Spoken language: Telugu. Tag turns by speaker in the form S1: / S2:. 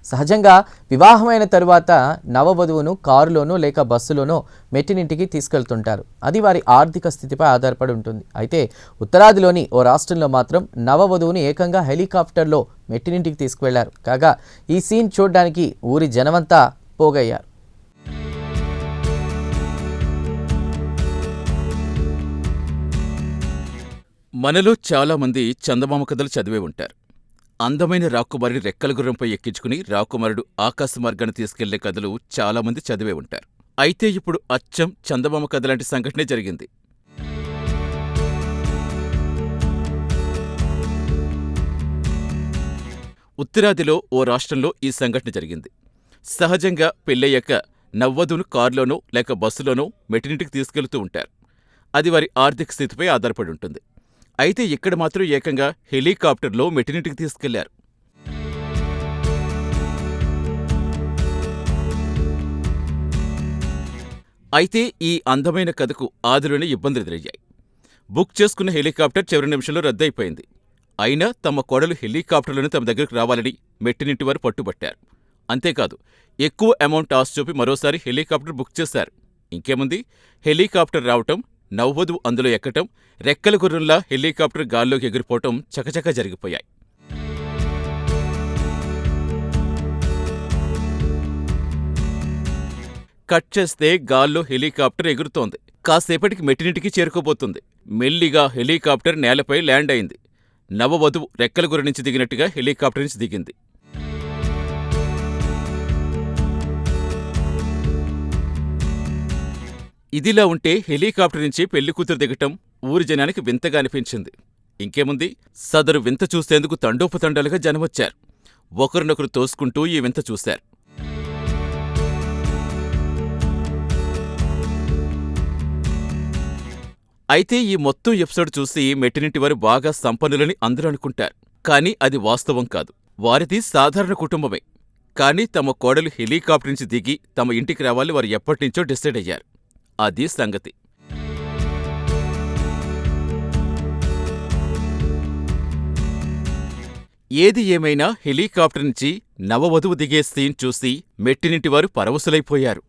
S1: సహజంగా వివాహమైన తరువాత నవవధువును కారులోనో లేక బస్సులోనో మెట్టినింటికి తీసుకెళ్తుంటారు. అది వారి ఆర్థిక స్థితిపై ఆధారపడి ఉంటుంది. అయితే ఉత్తరాదిలోని ఓ రాష్ట్రంలో మాత్రం నవవధువుని ఏకంగా హెలికాప్టర్లో మెట్టినింటికి తీసుకువెళ్లారు. కాగా ఈ సీన్ చూడడానికి ఊరి జనమంతా పోగయ్యారు.
S2: మనలో చాలామంది చందమామ కథలు చదివే ఉంటారు. అందమైన రాకుమారిని రెక్కల గుర్రంపై ఎక్కించుకుని రాకుమారుడు ఆకాశ మార్గాన్ని తీసుకెళ్లే కథలు చాలామంది చదివే ఉంటారు. అయితే ఇప్పుడు అచ్చం చందమామ కథ లాంటి సంఘటనే జరిగింది. ఉత్తరాదిలో ఓ రాష్ట్రంలో ఈ సంఘటన జరిగింది. సహజంగా పెళ్ళయ్యాక నవ్వధువును కారులోనో లేక బస్సులోనో మెట్టినింటికి తీసుకెళ్తూ ఉంటారు. అది వారి ఆర్థిక స్థితిపై ఆధారపడి ఉంటుంది. అయితే ఇక్కడ మాత్రం ఏకంగా హెలికాప్టర్లో మెట్టినింటికి తీసుకెళ్లారు. అయితే ఈ అందమైన కథకు ఆదిలోనే ఇబ్బందులు ఎదురయ్యాయి. బుక్ చేసుకున్న హెలికాప్టర్ చివరి నిమిషంలో రద్దయిపోయింది. అయినా తమ కోడలు హెలికాప్టర్లోనే తమ దగ్గరకు రావాలని మెట్టినింటివారు పట్టుబట్టారు. అంతేకాదు, ఎక్కువ అమౌంట్ ఆశ చూపి మరోసారి హెలికాప్టర్ బుక్ చేశారు. ఇంకేముంది, హెలికాప్టర్ రావటం, నవ్వధువు అందులో ఎక్కటం, రెక్కల గుర్రంలా హెలికాప్టర్ గాల్లోకి ఎగిరిపోవటం చకచకా జరిగిపోయాయి. కట్ చేస్తే గాల్లో హెలికాప్టర్ ఎగురుతోంది. కాసేపటికి మెట్టినింటికి చేరుకోబోతుంది. మెల్లిగా హెలికాప్టర్ నేలపై ల్యాండ్ అయింది. నవవధువు రెక్కల గుర్రం నుంచి దిగినట్టుగా హెలికాప్టర్ నుంచి దిగింది. ఇదిలా ఉంటే హెలికాప్టర్ నుంచి పెళ్లికూతురు దిగటం ఊరి జనానికి వింతగా అనిపించింది. ఇంకేముంది, సదరు వింత చూసేందుకు తండోపతండాలుగా జనమొచ్చారు. ఒకరినొకరు తోసుకుంటూ ఈ వింత చూశారు. అయితే ఈ మొత్తం ఎపిసోడ్ చూసి మెట్టినింటివారు బాగా సంపన్నులని అందరూ అనుకుంటారు. కానీ అది వాస్తవం కాదు. వారిది సాధారణ కుటుంబమే. కానీ తమ కోడలు హెలికాప్టర్ నుంచి దిగి తమ ఇంటికి రావాలని వారు ఎప్పటినుంచో డిసైడ్ అయ్యారు. అది సంగతి. ఏది ఏమైనా హెలికాప్టర్ నుంచి నవవధువు దిగే సీన్ చూసి మెట్టినింటివారు పరవశులైపోయారు.